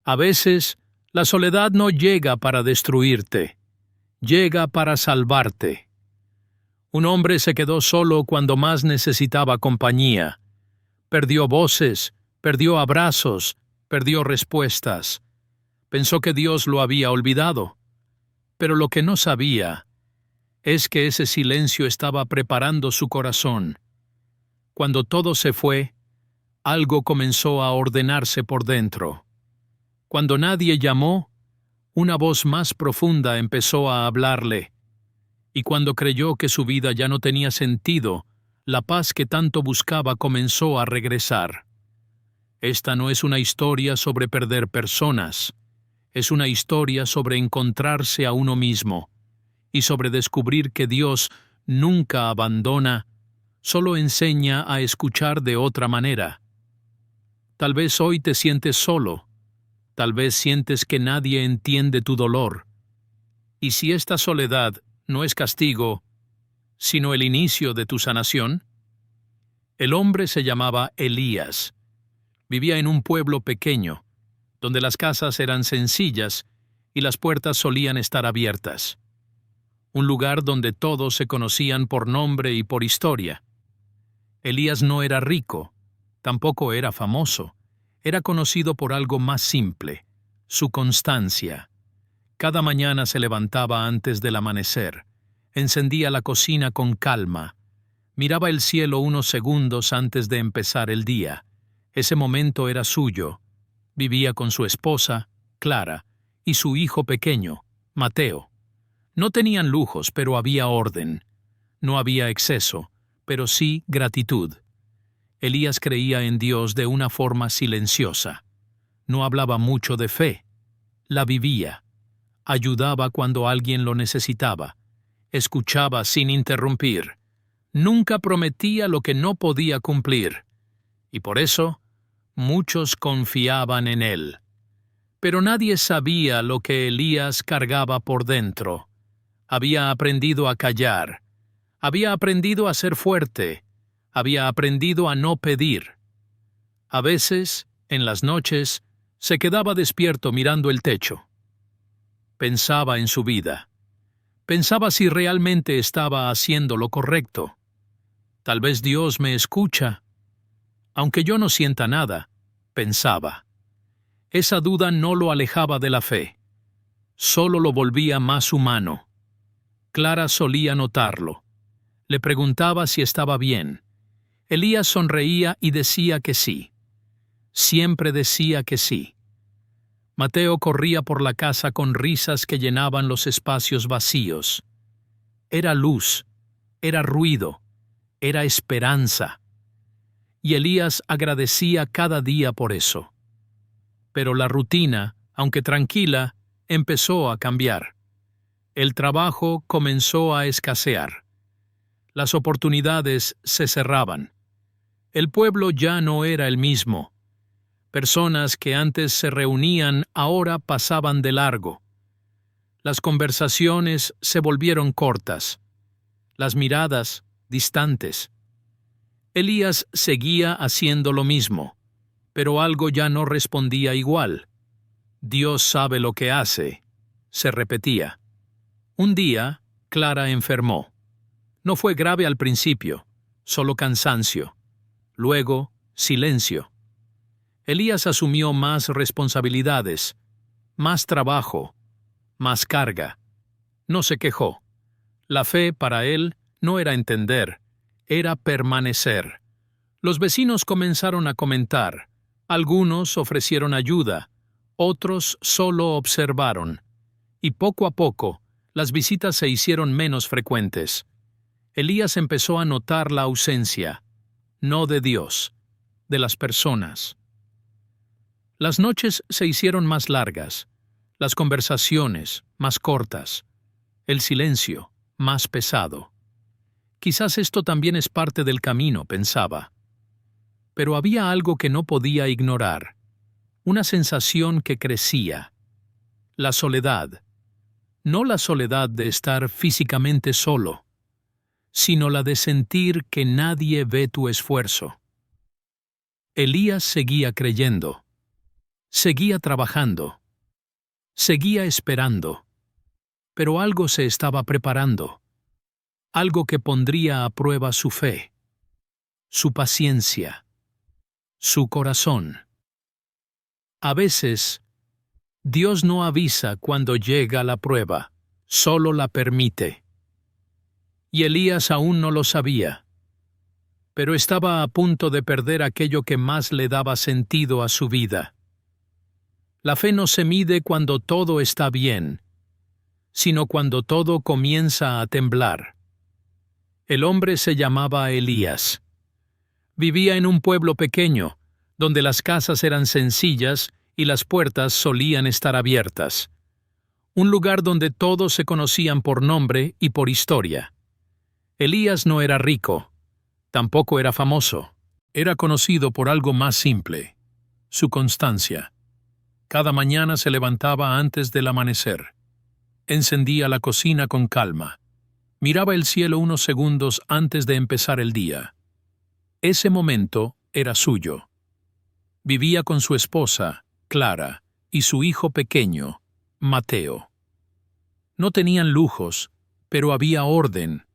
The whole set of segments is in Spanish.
A veces, la soledad no llega para destruirte, llega para salvarte. Un hombre se quedó solo cuando más necesitaba compañía. Perdió voces, perdió abrazos, perdió respuestas. Pensó que Dios lo había olvidado. Pero lo que no sabía es que ese silencio estaba preparando su corazón. Cuando todo se fue, algo comenzó a ordenarse por dentro. Cuando nadie llamó, una voz más profunda empezó a hablarle. Y cuando creyó que su vida ya no tenía sentido, la paz que tanto buscaba comenzó a regresar. Esta no es una historia sobre perder personas, es una historia sobre encontrarse a uno mismo y sobre descubrir que Dios nunca abandona, solo enseña a escuchar de otra manera. Tal vez hoy te sientes solo, tal vez sientes que nadie entiende tu dolor. Y si esta soledad no es castigo, sino el inicio de tu sanación. El hombre se llamaba Elías. Vivía en un pueblo pequeño, donde las casas eran sencillas y las puertas solían estar abiertas. Un lugar donde todos se conocían por nombre y por historia. Elías no era rico, tampoco era famoso. Era conocido por algo más simple, su constancia. Cada mañana se levantaba antes del amanecer, encendía la cocina con calma, miraba el cielo unos segundos antes de empezar el día. Ese momento era suyo. Vivía con su esposa, Clara, y su hijo pequeño, Mateo. No tenían lujos, pero había orden. No había exceso, pero sí gratitud. Elías creía en Dios de una forma silenciosa. No hablaba mucho de fe. La vivía. Ayudaba cuando alguien lo necesitaba. Escuchaba sin interrumpir. Nunca prometía lo que no podía cumplir. Y por eso, muchos confiaban en él. Pero nadie sabía lo que Elías cargaba por dentro. Había aprendido a callar. Había aprendido a ser fuerte. Había aprendido a no pedir. A veces, en las noches, se quedaba despierto mirando el techo. Pensaba en su vida. Pensaba si realmente estaba haciendo lo correcto. Tal vez Dios me escucha. Aunque yo no sienta nada, pensaba. Esa duda no lo alejaba de la fe. Solo lo volvía más humano. Clara solía notarlo. Le preguntaba si estaba bien. Elías sonreía y decía que sí. Siempre decía que sí. Mateo corría por la casa con risas que llenaban los espacios vacíos. Era luz, era ruido, era esperanza. Y Elías agradecía cada día por eso. Pero la rutina, aunque tranquila, empezó a cambiar. El trabajo comenzó a escasear. Las oportunidades se cerraban. El pueblo ya no era el mismo. Personas que antes se reunían ahora pasaban de largo. Las conversaciones se volvieron cortas. Las miradas distantes. Elías seguía haciendo lo mismo, pero algo ya no respondía igual. Dios sabe lo que hace, se repetía. Un día, Clara enfermó. No fue grave al principio, solo cansancio. Luego, silencio. Elías asumió más responsabilidades, más trabajo, más carga. No se quejó. La fe para él no era entender, era permanecer. Los vecinos comenzaron a comentar. Algunos ofrecieron ayuda, otros solo observaron. Y poco a poco, las visitas se hicieron menos frecuentes. Elías empezó a notar la ausencia, no de Dios, de las personas. Las noches se hicieron más largas, las conversaciones más cortas, el silencio más pesado. Quizás esto también es parte del camino, pensaba. Pero había algo que no podía ignorar, una sensación que crecía. La soledad. No la soledad de estar físicamente solo, sino la de sentir que nadie ve tu esfuerzo. Elías seguía creyendo. Seguía trabajando. Seguía esperando. Pero algo se estaba preparando. Algo que pondría a prueba su fe, su paciencia, su corazón. A veces, Dios no avisa cuando llega la prueba, solo la permite. Y Elías aún no lo sabía, pero estaba a punto de perder aquello que más le daba sentido a su vida. La fe no se mide cuando todo está bien, sino cuando todo comienza a temblar. El hombre se llamaba Elías. Vivía en un pueblo pequeño, donde las casas eran sencillas y las puertas solían estar abiertas. Un lugar donde todos se conocían por nombre y por historia. Elías no era rico, tampoco era famoso. Era conocido por algo más simple: su constancia. Cada mañana se levantaba antes del amanecer. Encendía la cocina con calma. Miraba el cielo unos segundos antes de empezar el día. Ese momento era suyo. Vivía con su esposa, Clara, y su hijo pequeño, Mateo. No tenían lujos, pero había orden.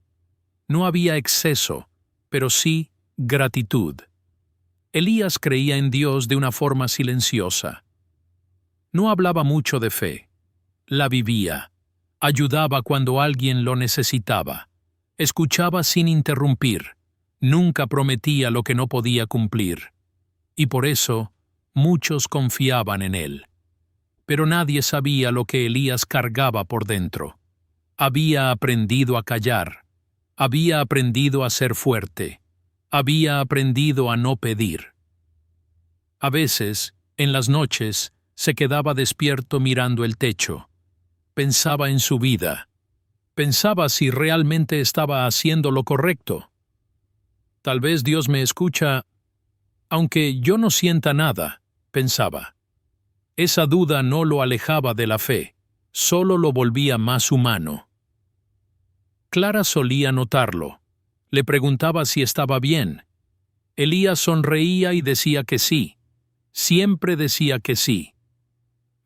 No había exceso, pero sí gratitud. Elías creía en Dios de una forma silenciosa. No hablaba mucho de fe. La vivía. Ayudaba cuando alguien lo necesitaba. Escuchaba sin interrumpir. Nunca prometía lo que no podía cumplir. Y por eso, muchos confiaban en él. Pero nadie sabía lo que Elías cargaba por dentro. Había aprendido a callar. Había aprendido a ser fuerte. Había aprendido a no pedir. A veces, en las noches, se quedaba despierto mirando el techo. Pensaba en su vida. Pensaba si realmente estaba haciendo lo correcto. Tal vez Dios me escucha, aunque yo no sienta nada, pensaba. Esa duda no lo alejaba de la fe, solo lo volvía más humano. Clara solía notarlo. Le preguntaba si estaba bien. Elías sonreía y decía que sí. Siempre decía que sí.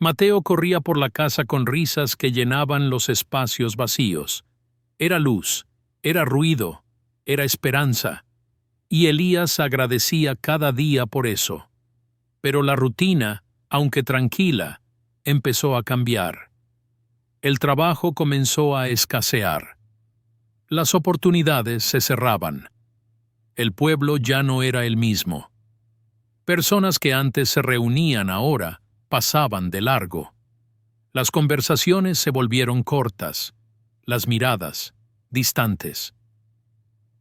Mateo corría por la casa con risas que llenaban los espacios vacíos. Era luz, era ruido, era esperanza. Y Elías agradecía cada día por eso. Pero la rutina, aunque tranquila, empezó a cambiar. El trabajo comenzó a escasear. Las oportunidades se cerraban. El pueblo ya no era el mismo. Personas que antes se reunían ahora pasaban de largo. Las conversaciones se volvieron cortas, las miradas distantes.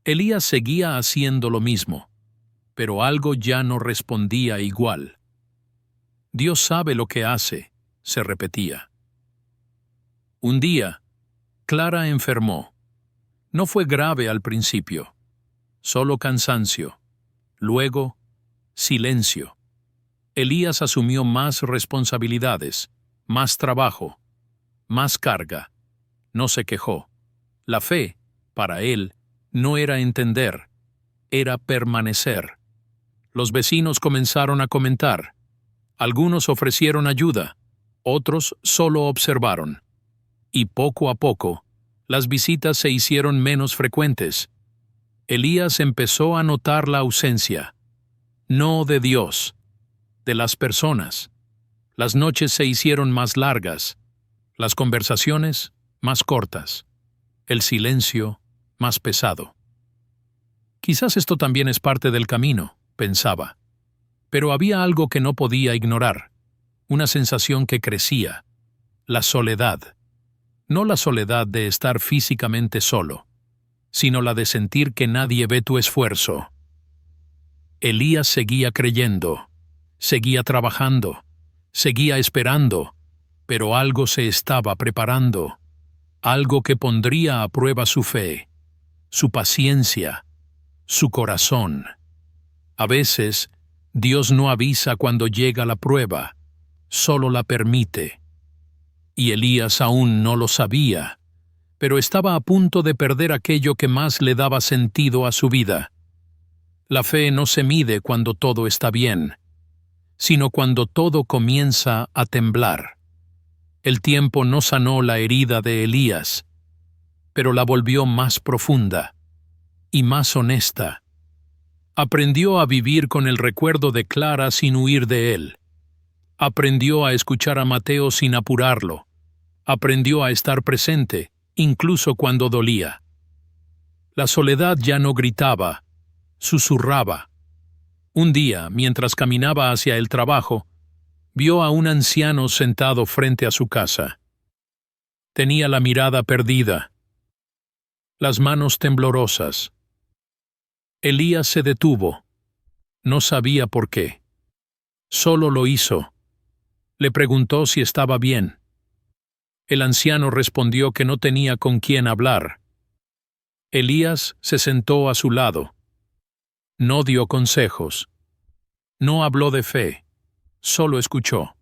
Elías seguía haciendo lo mismo, pero algo ya no respondía igual. Dios sabe lo que hace, se repetía. Un día, Clara enfermó. No fue grave al principio, solo cansancio. Luego, silencio. Elías asumió más responsabilidades, más trabajo, más carga. No se quejó. La fe, para él, no era entender, era permanecer. Los vecinos comenzaron a comentar. Algunos ofrecieron ayuda, otros solo observaron. Y poco a poco, las visitas se hicieron menos frecuentes. Elías empezó a notar la ausencia, no de Dios, de las personas. Las noches se hicieron más largas, las conversaciones más cortas, el silencio más pesado. Quizás esto también es parte del camino, pensaba. Pero había algo que no podía ignorar, una sensación que crecía, la soledad. No la soledad de estar físicamente solo, sino la de sentir que nadie ve tu esfuerzo. Elías seguía creyendo, seguía trabajando, seguía esperando, pero algo se estaba preparando, algo que pondría a prueba su fe, su paciencia, su corazón. A veces, Dios no avisa cuando llega la prueba, solo la permite. Y Elías aún no lo sabía, pero estaba a punto de perder aquello que más le daba sentido a su vida. La fe no se mide cuando todo está bien, sino cuando todo comienza a temblar. El tiempo no sanó la herida de Elías, pero la volvió más profunda y más honesta. Aprendió a vivir con el recuerdo de Clara sin huir de él. Aprendió a escuchar a Mateo sin apurarlo. Aprendió a estar presente, incluso cuando dolía. La soledad ya no gritaba, susurraba. Un día, mientras caminaba hacia el trabajo, vio a un anciano sentado frente a su casa. Tenía la mirada perdida, las manos temblorosas. Elías se detuvo. No sabía por qué. Solo lo hizo. Le preguntó si estaba bien. El anciano respondió que no tenía con quién hablar. Elías se sentó a su lado. No dio consejos. No habló de fe. Solo escuchó.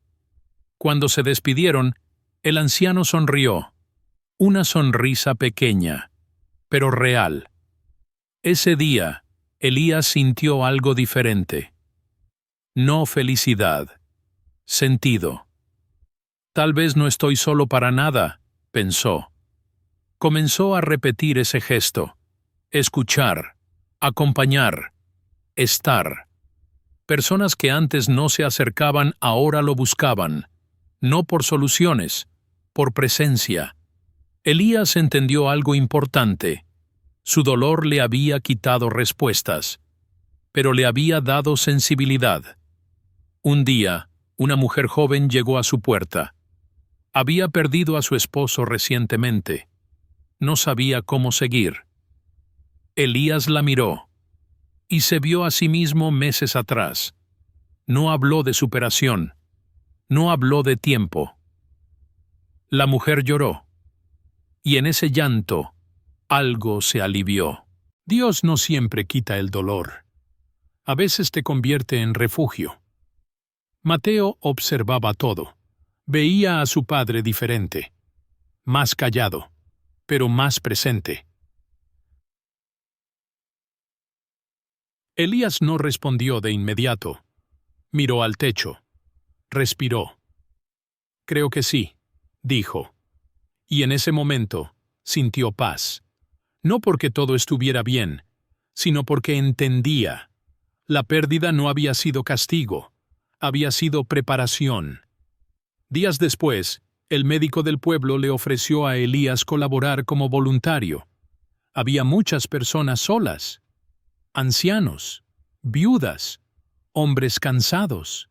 Cuando se despidieron, el anciano sonrió. Una sonrisa pequeña, pero real. Ese día, Elías sintió algo diferente. No felicidad, sentido. Tal vez no estoy solo para nada, pensó. Comenzó a repetir ese gesto. Escuchar, acompañar, estar. Personas que antes no se acercaban ahora lo buscaban, no por soluciones, por presencia. Elías entendió algo importante. Su dolor le había quitado respuestas, pero le había dado sensibilidad. Un día, una mujer joven llegó a su puerta. Había perdido a su esposo recientemente. No sabía cómo seguir. Elías la miró y se vio a sí mismo meses atrás. No habló de superación. No habló de tiempo. La mujer lloró. Y en ese llanto, algo se alivió. Dios no siempre quita el dolor. A veces te convierte en refugio. Mateo observaba todo. Veía a su padre diferente. Más callado, pero más presente. Elías no respondió de inmediato. Miró al techo. Respiró. Creo que sí, dijo. Y en ese momento, sintió paz. No porque todo estuviera bien, sino porque entendía. La pérdida no había sido castigo, había sido preparación. Días después, el médico del pueblo le ofreció a Elías colaborar como voluntario. Había muchas personas solas, ancianos, viudas, hombres cansados.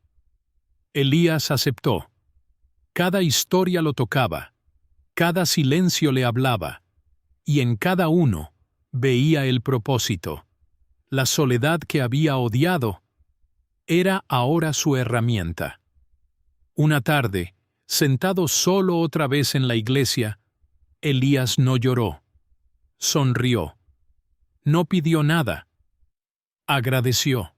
Elías aceptó. Cada historia lo tocaba, cada silencio le hablaba, y en cada uno veía el propósito. La soledad que había odiado era ahora su herramienta. Una tarde, sentado solo otra vez en la iglesia, Elías no lloró. Sonrió. No pidió nada. Agradeció.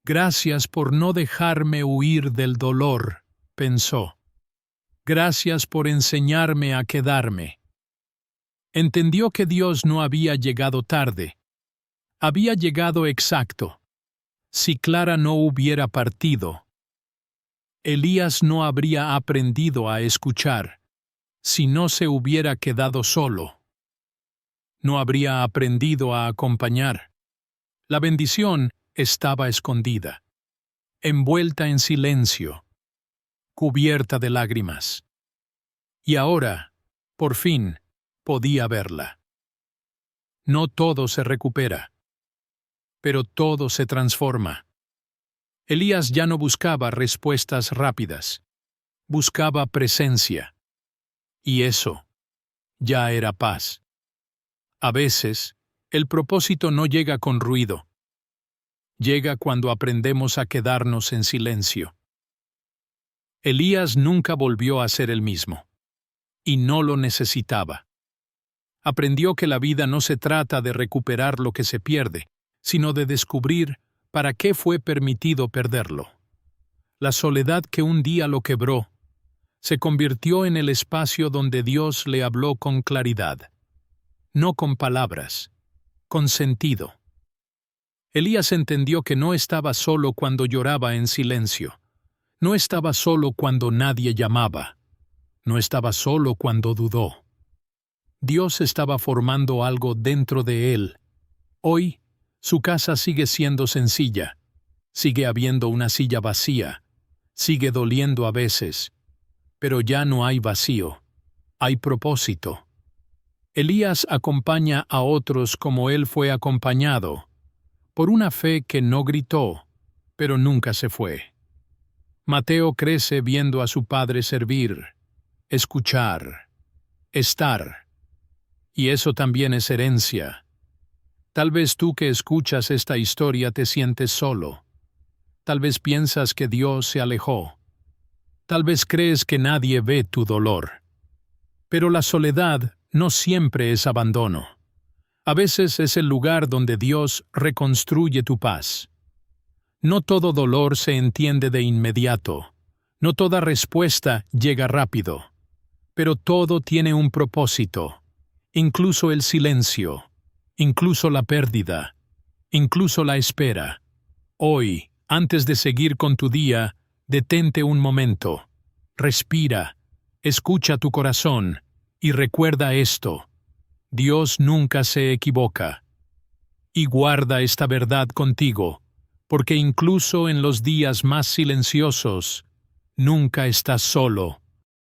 Gracias por no dejarme huir del dolor, pensó. Gracias por enseñarme a quedarme. Entendió que Dios no había llegado tarde. Había llegado exacto. Si Clara no hubiera partido, Elías no habría aprendido a escuchar. Si no se hubiera quedado solo, no habría aprendido a acompañar. La bendición estaba escondida, envuelta en silencio, cubierta de lágrimas. Y ahora, por fin, podía verla. No todo se recupera, pero todo se transforma. Elías ya no buscaba respuestas rápidas, buscaba presencia. Y eso ya era paz. A veces, el propósito no llega con ruido. Llega cuando aprendemos a quedarnos en silencio. Elías nunca volvió a ser el mismo. Y no lo necesitaba. Aprendió que la vida no se trata de recuperar lo que se pierde, sino de descubrir para qué fue permitido perderlo. La soledad que un día lo quebró se convirtió en el espacio donde Dios le habló con claridad. No con palabras, con sentido. Elías entendió que no estaba solo cuando lloraba en silencio. No estaba solo cuando nadie llamaba. No estaba solo cuando dudó. Dios estaba formando algo dentro de él. Hoy, su casa sigue siendo sencilla. Sigue habiendo una silla vacía. Sigue doliendo a veces. Pero ya no hay vacío. Hay propósito. Elías acompaña a otros como él fue acompañado, por una fe que no gritó, pero nunca se fue. Mateo crece viendo a su padre servir, escuchar, estar. Y eso también es herencia. Tal vez tú que escuchas esta historia te sientes solo. Tal vez piensas que Dios se alejó. Tal vez crees que nadie ve tu dolor. Pero la soledad no siempre es abandono. A veces es el lugar donde Dios reconstruye tu paz. No todo dolor se entiende de inmediato. No toda respuesta llega rápido. Pero todo tiene un propósito. Incluso el silencio. Incluso la pérdida. Incluso la espera. Hoy, antes de seguir con tu día, detente un momento. Respira. Escucha tu corazón. Y recuerda esto. Dios nunca se equivoca. Y guarda esta verdad contigo, porque incluso en los días más silenciosos, nunca estás solo.